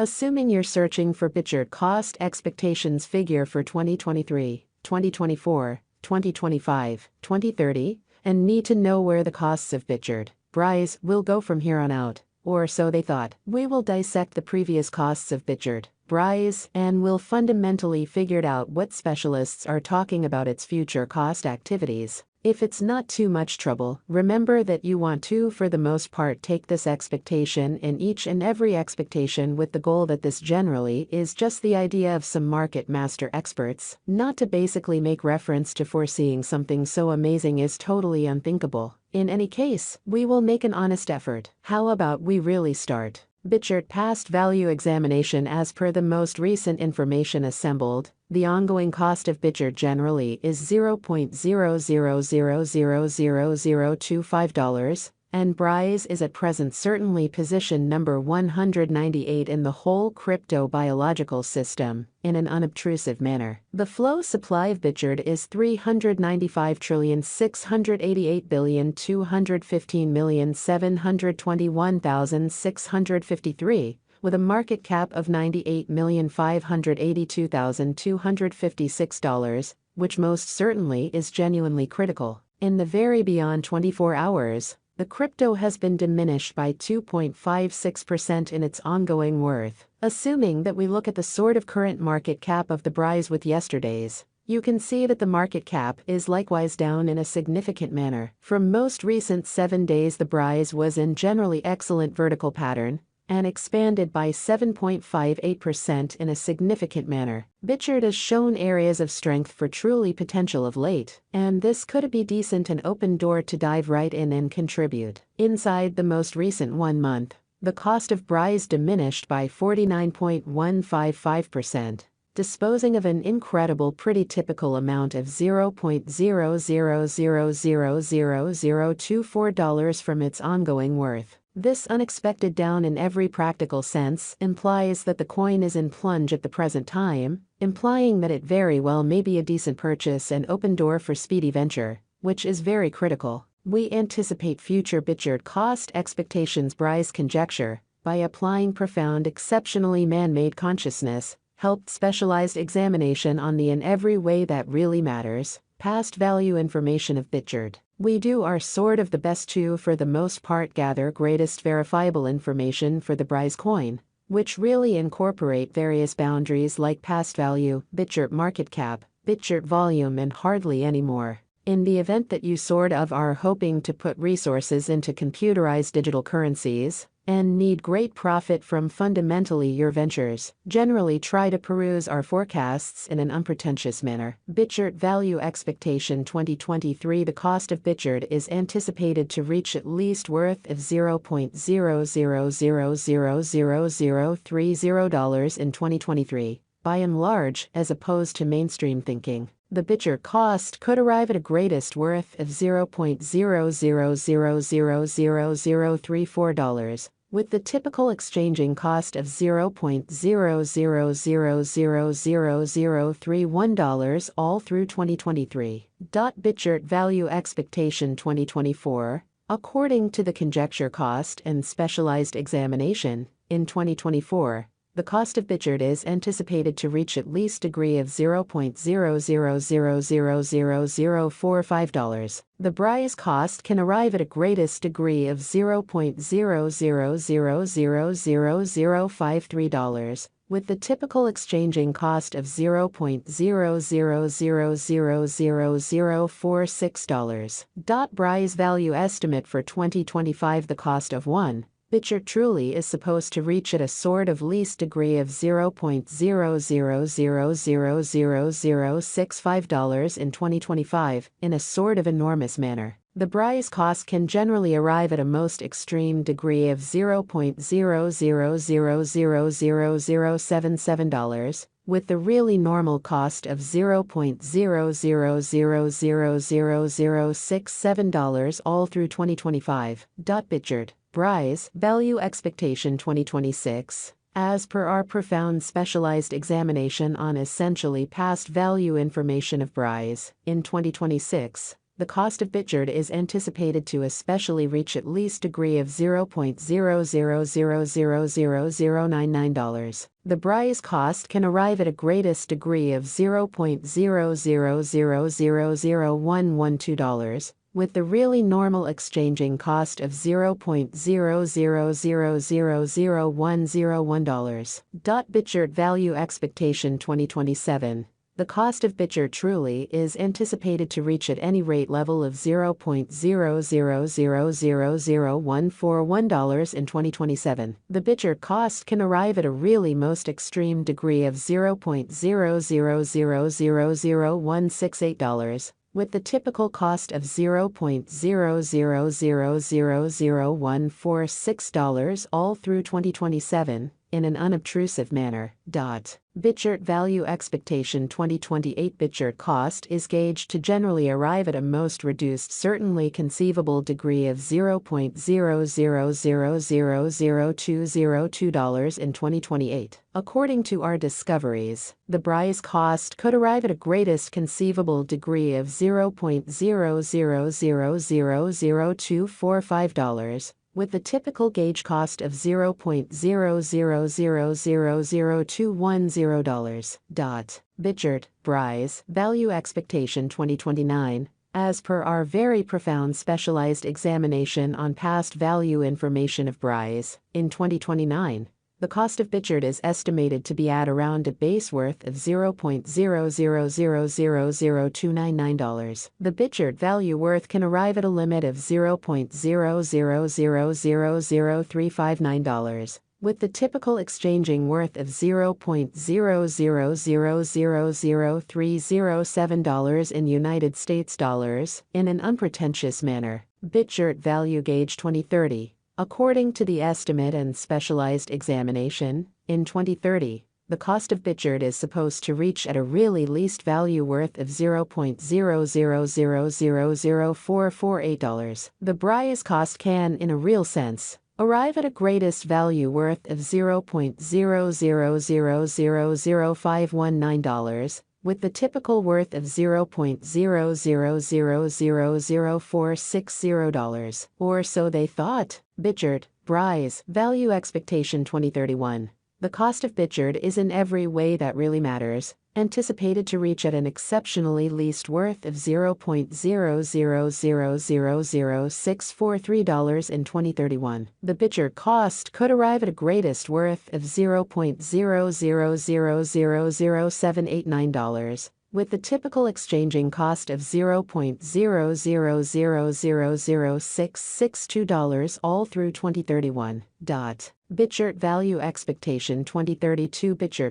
Assuming you're searching for Bitchart cost expectations figure for 2023, 2024, 2025, 2030, and need to know where the costs of Bitchart, BRISE, will go from here on out, or so they thought. We will dissect the previous costs of Bitchart, BRISE, and will fundamentally figure out what specialists are talking about its future cost activities. If it's not too much trouble, remember that you want to, for the most part, take this expectation and each and every expectation with the goal that this generally is just the idea of some market master experts, not to basically make reference to foreseeing something so amazing is totally unthinkable. In any case, we will make an honest effort. How about we really start? Bitchart past value examination. As per the most recent information assembled, the ongoing cost of Bitchart generally is $0.00000025, and BRISE is at present certainly position number 198 in the whole crypto biological system, in an unobtrusive manner. The flow supply of Bitchart is 395,688,215,721,653, with a market cap of $98,582,256, which most certainly is genuinely critical. In the very beyond 24 hours, the crypto has been diminished by 2.56% in its ongoing worth. Assuming that we look at the sort of current market cap of the BRISE with yesterday's, you can see that the market cap is likewise down in a significant manner. From most recent 7 days, the BRISE was in generally excellent vertical pattern, and expanded by 7.58% in a significant manner. Bitchart has shown areas of strength for truly potential of late, and this could be decent an open door to dive right in and contribute. Inside the most recent 1 month, the cost of BRISE diminished by 49.155%, disposing of an incredible pretty typical amount of $0.00000024 from its ongoing worth. This unexpected down in every practical sense implies that the coin is in plunge at the present time, implying that it very well may be a decent purchase and open door for speedy venture, which is very critical. We anticipate future Bitchart cost expectations. BRISE conjecture, by applying profound exceptionally man-made consciousness, helped specialized examination on the in every way that really matters, past value information of Bitchart. We do our sort of the best to, for the most part, gather greatest verifiable information for the BRISE coin, which really incorporate various boundaries like past value, Bitchart market cap, Bitchart volume, and hardly any more. In the event that you sort of are hoping to put resources into computerized digital currencies, and need great profit from fundamentally your ventures, generally try to peruse our forecasts in an unpretentious manner. Bitchart value expectation 2023. The cost of Bitchart is anticipated to reach at least worth of $0.00000030 in 2023, by and large, as opposed to mainstream thinking. The Bitchart cost could arrive at a greatest worth of $0.00000034, with the typical exchanging cost of $0.00000031 all through 2023. Bitchart value expectation 2024. According to the conjecture cost and specialized examination, in 2024, the cost of Bitchart is anticipated to reach at least degree of $0.00000045. The BRISE cost can arrive at a greatest degree of $0.00000053, with the typical exchanging cost of $0.00000046. BRISE value estimate for 2025. The cost of 1 Bitchart truly is supposed to reach at a sort of least degree of $0.00000065 in 2025, in a sort of enormous manner. The BRISE cost can generally arrive at a most extreme degree of $0.00000077, with the really normal cost of $0.00000067 all through 2025. Bitchart BRISE value expectation 2026. As per our profound specialized examination on essentially past value information of BRISE, in 2026, the cost of Bitgert is anticipated to especially reach at least degree of $0.00000099. The BRISE cost can arrive at a greatest degree of $0.00000112, with the really normal exchanging cost of $0.00000101. Bitgert Value Expectation 2027. The cost of Bitgert truly is anticipated to reach at any rate level of $0.00000141 in 2027. The Bitgert cost can arrive at a really most extreme degree of $0.00000168, with the typical cost of $0.00000146 all through 2027, in an unobtrusive manner. Bitgert Value Expectation 2028. Bitgert cost is gauged to generally arrive at a most reduced certainly conceivable degree of $0.00000202 in 2028. According to our discoveries, the BRISE cost could arrive at a greatest conceivable degree of $0.00000245, with the typical gauge cost of $0.00000210. Bitgert, BRISE, Value Expectation 2029. As per our very profound specialized examination on past value information of BRISE, in 2029, the cost of Bitgert is estimated to be at around a base worth of $0.00000299. The Bitgert value worth can arrive at a limit of $0.00000359, with the typical exchanging worth of $0.00000307 in United States dollars, in an unpretentious manner. Bitgert Value Gauge 2030. According to the estimate and specialized examination, in 2030, the cost of Bitgert is supposed to reach at a really least value worth of $0.00000448. The BRISE cost can, in a real sense, arrive at a greatest value worth of $0.00000519, with the typical worth of $0.00000460, or so they thought. Bitgert, BRISE, Value Expectation 2031. The cost of Bitgert is in every way that really matters, anticipated to reach at an exceptionally least worth of $0.00000643 in 2031. The Bitgert cost could arrive at a greatest worth of $0.00000789, with the typical exchanging cost of $0.00000662 all through 2031. Bitgert Value Expectation 2032. Bitgert